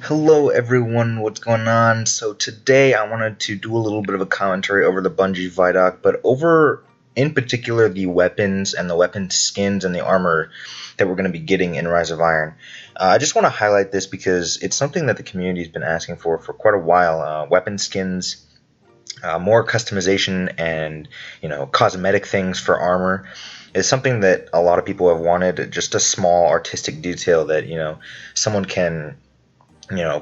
Hello everyone, what's going on? So today I wanted to do a little bit of a commentary over the Bungie Vidoc, but over in particular the weapons and the weapon skins and the armor that we're going to be getting in Rise of Iron. I just want to highlight this because it's something that the community has been asking for quite a while. Weapon skins, more customization, and cosmetic things for armor is something that a lot of people have wanted. Just a small artistic detail that someone can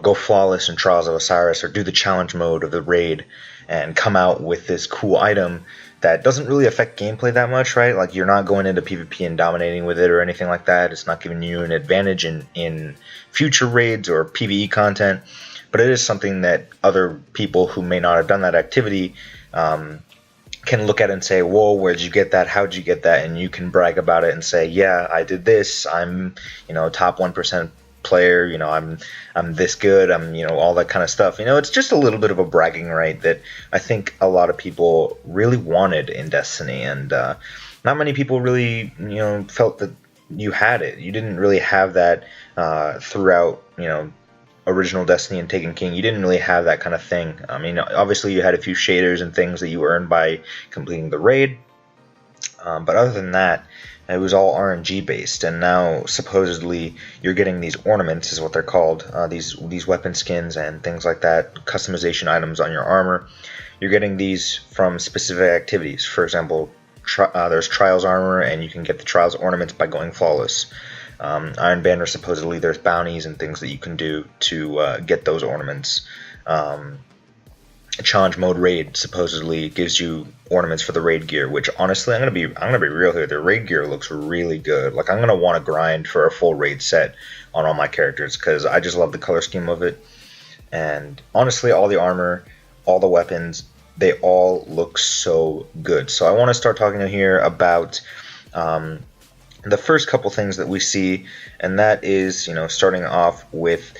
go flawless in Trials of Osiris or do the challenge mode of the raid and come out with this cool item that doesn't really affect gameplay that much, right? Like, you're not going into PvP and dominating with it or anything like that. It's not giving you an advantage in future raids or PvE content, but it is something that other people who may not have done that activity can look at and say, whoa, where'd you get that? How'd you get that? And you can brag about it and say, yeah, I did this. I'm, top 1% player, I'm this good, I'm all that kind of stuff. It's just a little bit of a bragging right that I think a lot of people really wanted in Destiny, and not many people really felt that you had it. You didn't really have that throughout original Destiny and Taken King. You didn't really have that kind of thing. I mean, obviously you had a few shaders and things that you earned by completing the raid, but other than that, it was all RNG based, and now supposedly you're getting these ornaments, is what they're called, these weapon skins and things like that, customization items on your armor. You're getting these from specific activities. For example, there's Trials armor, and you can get the Trials ornaments by going flawless. Iron Banner, supposedly there's bounties and things that you can do to get those ornaments. Challenge mode raid supposedly gives you ornaments for the raid gear, which honestly, I'm gonna be real here. The raid gear looks really good. Like, I'm gonna want to grind for a full raid set on all my characters because I just love the color scheme of it. And honestly, all the armor, all the weapons, they all look so good. So I want to start talking here about the first couple things that we see, and that is starting off with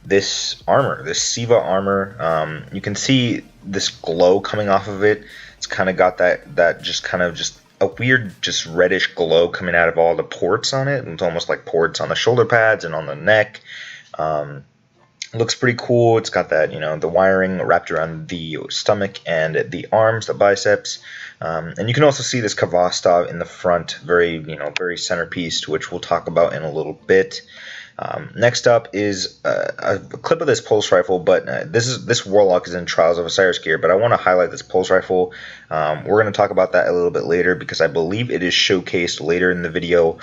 this armor, this Siva armor. You can see this glow coming off of it. It's kind of got that just a weird, just reddish glow coming out of all the ports on it. It's almost like ports on the shoulder pads and on the neck. Looks pretty cool. It's got that, the wiring wrapped around the stomach and the arms, the biceps. And you can also see this Kavastov in the front, very centerpiece, which we'll talk about in a little bit. Next up is a clip of this pulse rifle, but this Warlock is in Trials of Osiris gear, but I want to highlight this pulse rifle. We're going to talk about that a little bit later because I believe it is showcased later in the video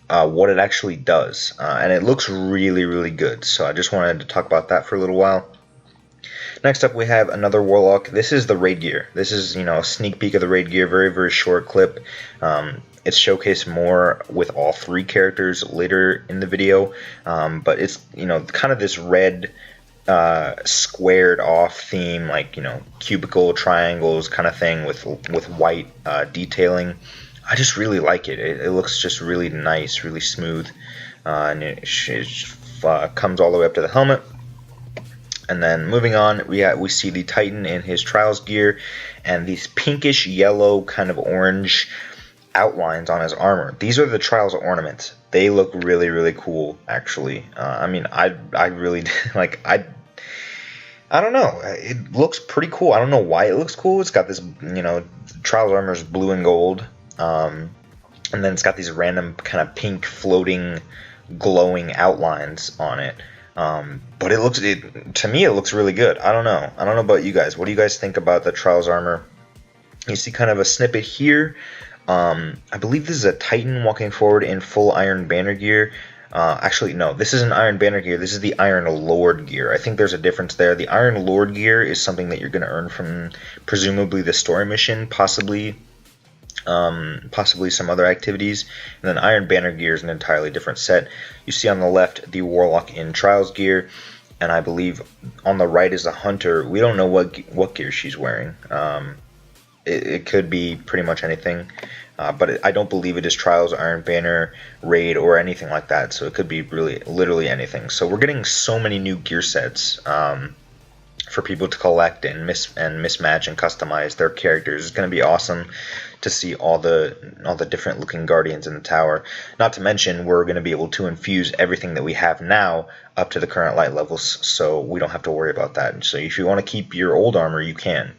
what it actually does, and it looks really, really good. So I just wanted to talk about that for a little while. Next up, we have another Warlock. This is the raid gear. This is a sneak peek of the raid gear, very, very short clip. It's showcased more with all three characters later in the video, but it's kind of this red squared off theme, like cubicle triangles kind of thing with white detailing. I just really like it. It looks just really nice, really smooth, and it comes all the way up to the helmet. And then moving on, we see the Titan in his Trials gear and these pinkish yellow kind of orange outlines on his armor. These are the Trials ornaments. They look really, really cool, actually. I mean, I really like. I don't know. It looks pretty cool. I don't know why it looks cool. It's got this, Trials armor is blue and gold, and then it's got these random kind of pink floating, glowing outlines on it. But to me, it looks really good. I don't know about you guys. What do you guys think about the Trials armor? You see kind of a snippet here. I believe this is a Titan walking forward in full Iron Banner gear. Actually, no, this isn't Iron Banner gear. This is the Iron Lord gear. I think there's a difference there. The Iron Lord gear is something that you're going to earn from presumably the story mission, possibly some other activities. And then Iron Banner gear is an entirely different set. You see on the left the Warlock in Trials gear, and I believe on the right is the Hunter. We don't know what gear she's wearing. It could be pretty much anything, but I don't believe it is Trials, Iron Banner, Raid, or anything like that, so it could be really literally anything. So we're getting so many new gear sets, for people to collect and mismatch and customize their characters. It's going to be awesome to see all the different looking guardians in the tower. Not to mention, we're going to be able to infuse everything that we have now up to the current light levels, so we don't have to worry about that. So if you want to keep your old armor, you can.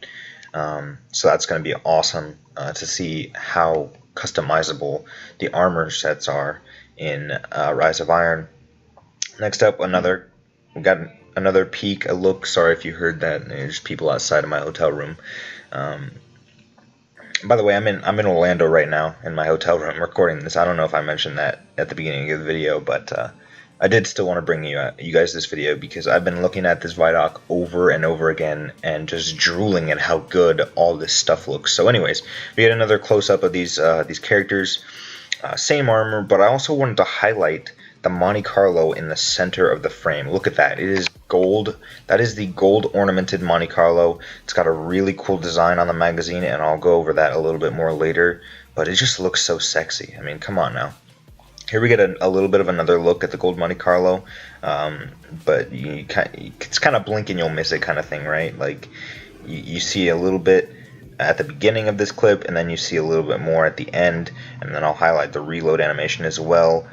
So that's going to be awesome to see how customizable the armor sets are in Rise of Iron. Next up, we got another peek, a look. Sorry if you heard that. There's people outside of my hotel room. By the way, I'm in Orlando right now in my hotel room recording this. I don't know if I mentioned that at the beginning of the video, but I did still want to bring you guys this video because I've been looking at this Vidoc over and over again and just drooling at how good all this stuff looks. So anyways, we get another close-up of these characters. Same armor, but I also wanted to highlight the Monte Carlo in the center of the frame. Look at that. It is gold. That is the gold ornamented Monte Carlo. It's got a really cool design on the magazine, and I'll go over that a little bit more later, but it just looks so sexy. I mean, come on now. Here we get a little bit of another look at the gold Monte Carlo, but it's kind of blink and you'll miss it kind of thing, right? Like, you see a little bit at the beginning of this clip, and then you see a little bit more at the end, and then I'll highlight the reload animation as well.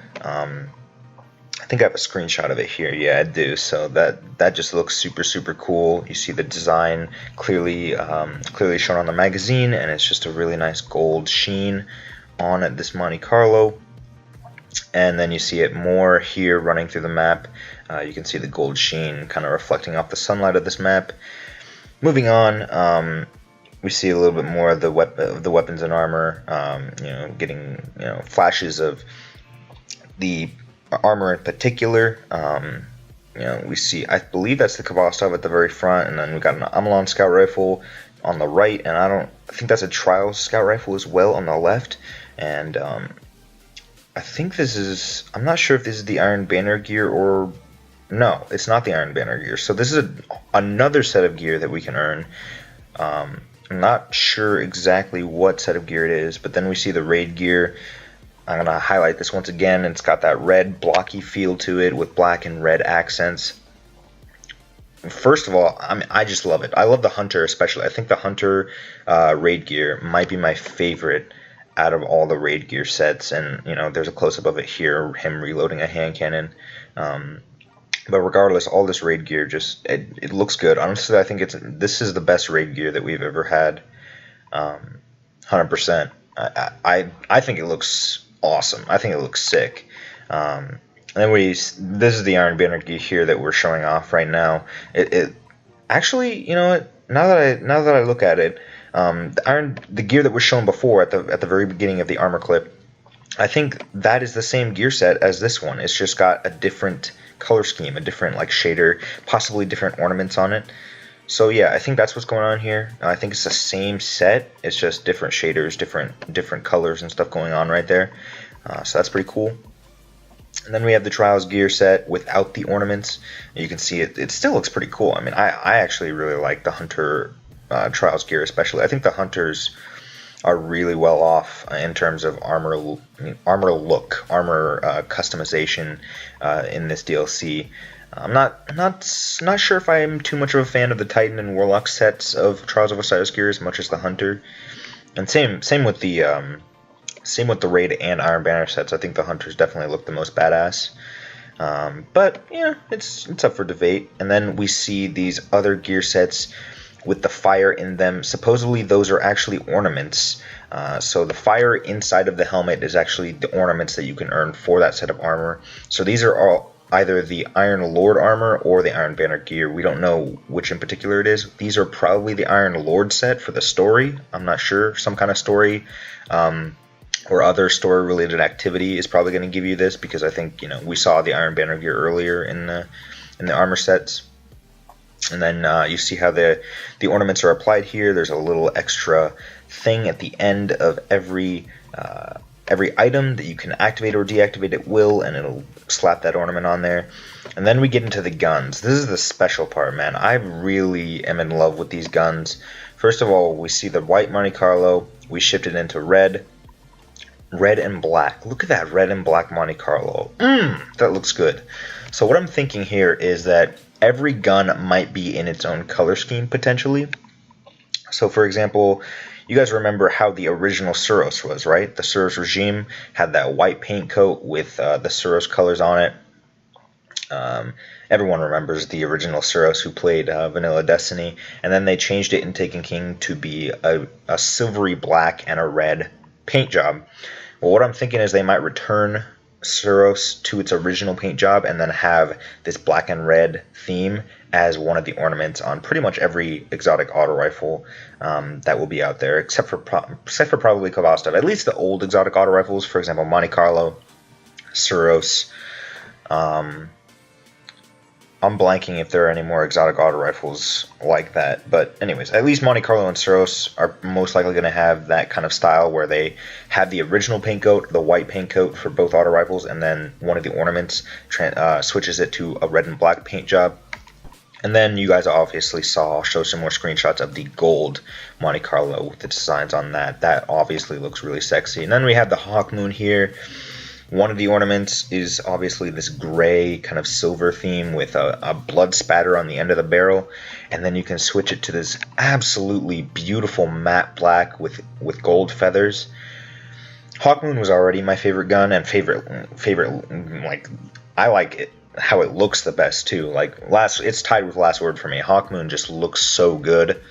I think I have a screenshot of it here. Yeah, I do. So that just looks super cool. You see the design clearly shown on the magazine, and it's just a really nice gold sheen on this Monte Carlo. And then you see it more here running through the map. You can see the gold sheen kind of reflecting off the sunlight of this map. Moving on, we see a little bit more of the weapons and armor. Getting flashes of the armor in particular. We see, I believe that's the Kvastov at the very front, and then we got an Amalon scout rifle on the right, and I think that's a Trials scout rifle as well on the left. And I think I'm not sure if this is the Iron Banner gear or no, it's not the Iron Banner gear. So this is another set of gear that we can earn. I'm not sure exactly what set of gear it is, but then we see the raid gear. I'm going to highlight this once again. It's got that red blocky feel to it with black and red accents. First of all, I just love it. I love the Hunter especially. I think the Hunter raid gear might be my favorite out of all the raid gear sets. And, there's a close-up of it here, him reloading a hand cannon. But regardless, all this raid gear it looks good. Honestly, I think this is the best raid gear that we've ever had. 100%. I think it looks awesome. I think it looks sick. And then this is the Iron Banner gear here that we're showing off right now. It actually, you know what? Now that I look at it, the gear that was shown before at the very beginning of the armor clip, I think that is the same gear set as this one. It's just got a different color scheme, a different shader, possibly different ornaments on it. So yeah, I think that's what's going on here. I think it's the same set. It's just different shaders, different colors and stuff going on right there. So that's pretty cool. And then we have the Trials gear set without the ornaments. You can see it still looks pretty cool. I mean, I actually really like the Hunter Trials gear especially. I think the Hunters are really well off in terms of armor look, armor customization in this DLC. I'm not sure if I'm too much of a fan of the Titan and Warlock sets of Trials of Osiris gear as much as the Hunter. And same with the Raid and Iron Banner sets. I think the Hunters definitely look the most badass. But yeah, it's up for debate. And then we see these other gear sets with the fire in them. Supposedly those are actually ornaments. So the fire inside of the helmet is actually the ornaments that you can earn for that set of armor. So these are all either the Iron Lord armor or the Iron Banner gear. We don't know which in particular it is. These are probably the Iron Lord set for the story. I'm not sure. Some kind of story or other story related activity is probably going to give you this, because I think we saw the Iron Banner gear earlier in the armor sets. And then you see how the ornaments are applied here. There's a little extra thing at the end of every item that you can activate or deactivate at will, and it'll slap that ornament on there. And then we get into the guns. This is the special part, man. I really am in love with these guns. First of all, we see the white Monte Carlo. We shipped it into red and black. Look at that red and black Monte Carlo. That looks good. So what I'm thinking here is that every gun might be in its own color scheme potentially. So for example, you guys remember how the original Suros was, right? The Suros regime had that white paint coat with the Suros colors on it. Everyone remembers the original Suros who played Vanilla Destiny, and then they changed it in Taken King to be a silvery black and a red paint job. Well, what I'm thinking is they might return Suros to its original paint job and then have this black and red theme as one of the ornaments on pretty much every exotic auto rifle that will be out there, except for probably Kovastov. At least the old exotic auto rifles, for example, Monte Carlo, Suros. I'm blanking if there are any more exotic auto rifles like that. But anyways, at least Monte Carlo and Suros are most likely going to have that kind of style where they have the original paint coat, the white paint coat for both auto rifles, and then one of the ornaments switches it to a red and black paint job. And then you guys obviously saw, I'll show some more screenshots of the gold Monte Carlo with the designs on that. That obviously looks really sexy. And then we have the Hawkmoon here. One of the ornaments is obviously this gray kind of silver theme with a blood spatter on the end of the barrel, and then you can switch it to this absolutely beautiful matte black with gold feathers. Hawkmoon was already my favorite gun and favorite like I like it how it looks the best too. Like it's tied with Last Word for me. Hawkmoon just looks so good.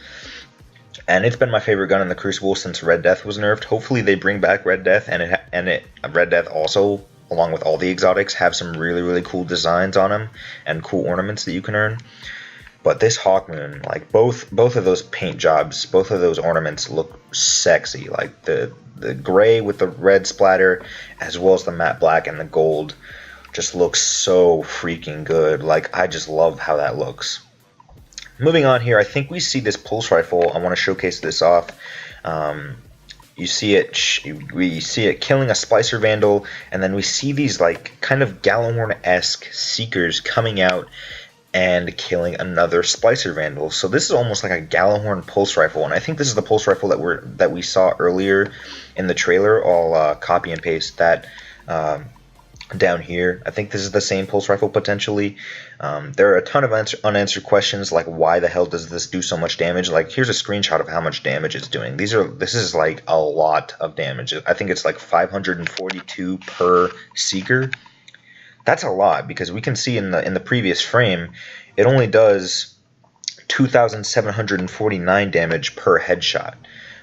And it's been my favorite gun in the Crucible since Red Death was nerfed. Hopefully they bring back Red Death, and Red Death also, along with all the exotics, have some really, really cool designs on them and cool ornaments that you can earn. But this Hawkmoon, like both of those paint jobs, both of those ornaments look sexy. Like the gray with the red splatter, as well as the matte black and the gold, just looks so freaking good. Like I just love how that looks. Moving on here, I think we see this pulse rifle. I want to showcase this off. We see it killing a Splicer Vandal, and then we see these like kind of Gallahorn-esque Seekers coming out and killing another Splicer Vandal. So this is almost like a Gallahorn pulse rifle, and I think this is the pulse rifle that we saw earlier in the trailer. I'll copy and paste that down here. I think this is the same pulse rifle potentially. There are a ton of unanswered questions, like why the hell does this do so much damage? Like here's a screenshot of how much damage it's doing. This is like a lot of damage. I think it's like 542 per Seeker. That's a lot, because we can see in the previous frame it only does 2,749 damage per headshot.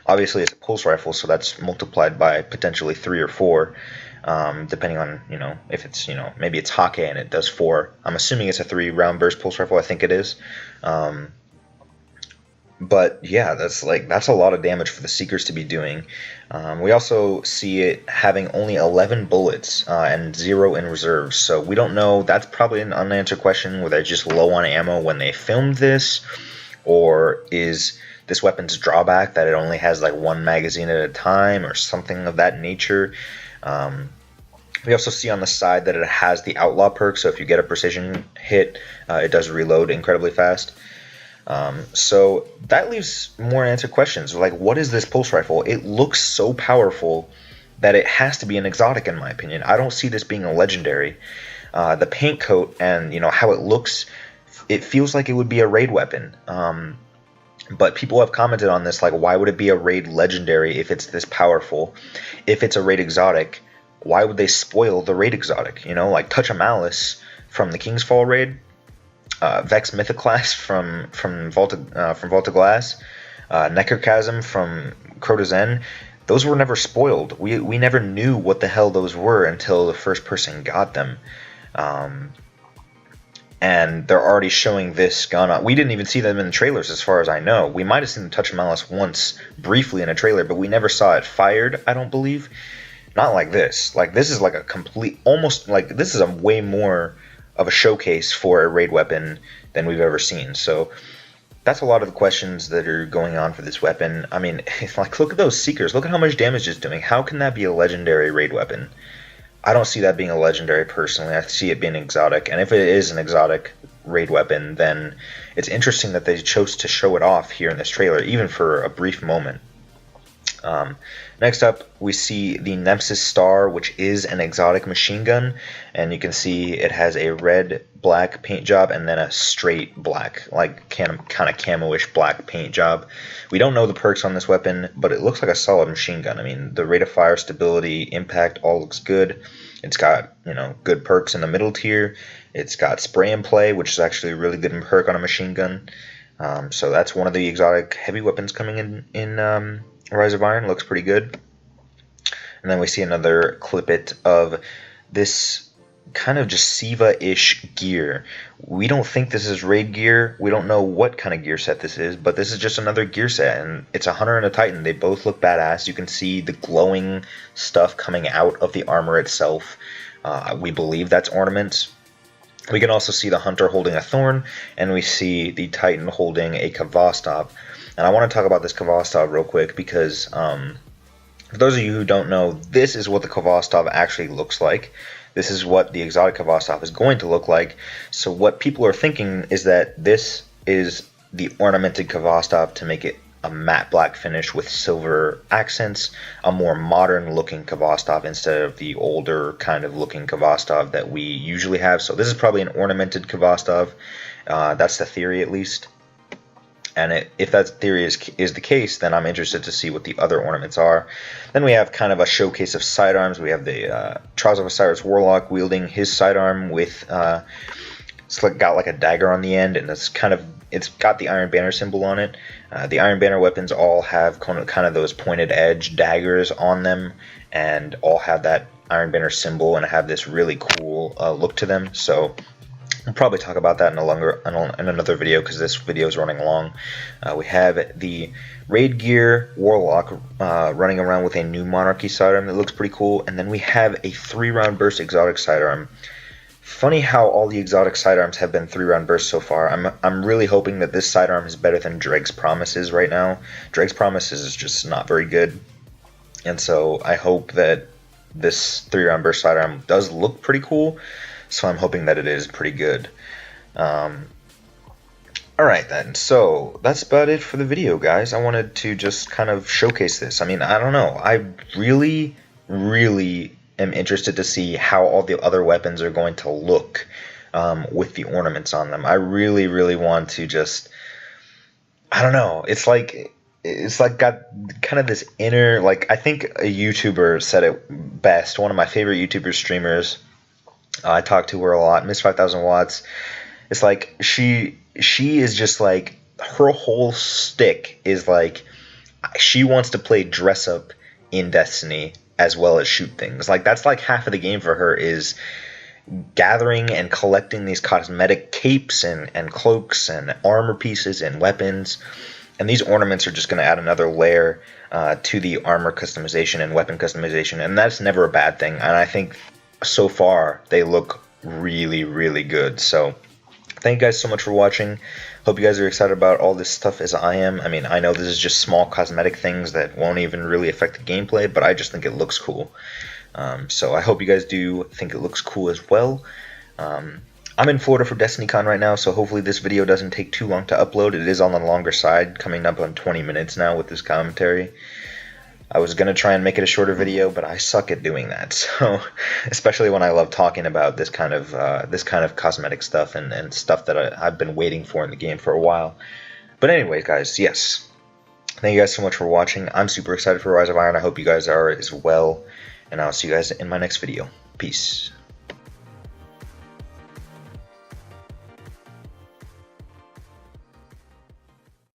Obviously it's a pulse rifle, so that's multiplied by potentially 3 or 4. Depending on, if it's, maybe it's Hake and it does 4. I'm assuming it's a 3-round burst pulse rifle. I think it is. But yeah, that's a lot of damage for the Seekers to be doing. We also see it having only 11 bullets and 0 in reserves. So we don't know. That's probably an unanswered question. Were they just low on ammo when they filmed this? Or is this weapon's drawback that it only has like 1 magazine at a time or something of that nature? We also see on the side that it has the Outlaw perk, so if you get a precision hit, it does reload incredibly fast. So that leaves more unanswered questions, like what is this pulse rifle? It looks so powerful that it has to be an exotic in my opinion. I don't see this being a legendary. The paint coat and how it looks, it feels like it would be a raid weapon. But people have commented on this, like why would it be a raid legendary if it's this powerful? If it's a raid exotic, why would they spoil the raid exotic? Like Touch of Malice from the King's Fall raid, Vex Mythoclast from Vault of Glass, Necrochasm from Crota's End. Those were never spoiled. We never knew what the hell those were until the first person got them. And they're already showing this gun. We didn't even see them in the trailers as far as I know. We might have seen the Touch of Malice once briefly in a trailer, but we never saw it fired, I don't believe. Not like this. Like this is like a complete, almost like this is a way more of a showcase for a raid weapon than we've ever seen. So that's a lot of the questions that are going on for this weapon. I mean, like look at those Seekers. Look at how much damage it's doing. How can that be a legendary raid weapon? I don't see that being a legendary personally. I see it being exotic. And if it is an exotic raid weapon, then it's interesting that they chose to show it off here in this trailer, even for a brief moment. Next up, we see the Nemesis Star, which is an exotic machine gun, and you can see it has a red-black paint job and then a straight black, like kind of camo-ish black paint job. We don't know the perks on this weapon, but it looks like a solid machine gun. I mean, the rate of fire, stability, impact, all looks good. It's got, good perks in the middle tier. It's got spray and play, which is actually a really good perk on a machine gun. So that's one of the exotic heavy weapons coming in Rise of Iron. Looks pretty good. And then we see another clippet of this kind of just Siva-ish gear. We don't think this is raid gear. We don't know what kind of gear set this is, but this is just another gear set, and it's a Hunter and a Titan. They both look badass. You can see the glowing stuff coming out of the armor itself. We believe that's Ornaments. We can also see the Hunter holding a Thorn, and we see the Titan holding a Kvastov. And I want to talk about this Kvastov real quick because, for those of you who don't know, this is what the Kvastov actually looks like. This is what the exotic Kvastov is going to look like. So what people are thinking is that this is the ornamented Kvastov to make it a matte black finish with silver accents, a more modern looking Kvastov instead of the older kind of looking Kvastov that we usually have. So this is probably an ornamented Kvastov. That's the theory, at least. And if that theory is the case, then I'm interested to see what the other ornaments are. Then we have kind of a showcase of sidearms. We have the Trials of Osiris Warlock wielding his sidearm with it's got like a dagger on the end, and it's got the Iron Banner symbol on it. The Iron Banner weapons all have kind of those pointed edge daggers on them, and all have that Iron Banner symbol and have this really cool look to them. So we'll probably talk about that in another video because this video is running long. We have the Raid Gear Warlock running around with a new Monarchy sidearm that looks pretty cool, and then we have a 3-round burst exotic sidearm. Funny how all the exotic sidearms have been 3-round bursts so far. I'm really hoping that this sidearm is better than Dreg's Promises right now. Dreg's Promises is just not very good, and so I hope that this 3-round burst sidearm does look pretty cool. So I'm hoping that it is pretty good. Alright then, so that's about it for the video, guys. I wanted to just kind of showcase this. I mean, I don't know. I really, really am interested to see how all the other weapons are going to look with the ornaments on them. I really, really want to just... I don't know. It's like got kind of this inner... Like, I think a YouTuber said it best. One of my favorite YouTuber streamers... I talk to her a lot, Miss 5000 Watts. It's like she is just like, her whole stick is like, she wants to play dress up in Destiny as well as shoot things. Like, that's like half of the game for her, is gathering and collecting these cosmetic capes and cloaks and armor pieces and weapons. And these ornaments are just going to add another layer to the armor customization and weapon customization, and that's never a bad thing. And I think so far they look really, really good. So thank you guys so much for watching. Hope you guys are excited about all this stuff as I am. I mean, I know this is just small cosmetic things that won't even really affect the gameplay, but I just think it looks cool. So I hope you guys do think it looks cool as well. I'm in Florida for DestinyCon right now, so hopefully this video doesn't take too long to upload. It is on the longer side, coming up on 20 minutes now with this commentary. I was going to try and make it a shorter video, but I suck at doing that. So, especially when I love talking about this kind of cosmetic stuff and stuff that I've been waiting for in the game for a while. But anyways, guys, yes. Thank you guys so much for watching. I'm super excited for Rise of Iron. I hope you guys are as well. And I'll see you guys in my next video. Peace.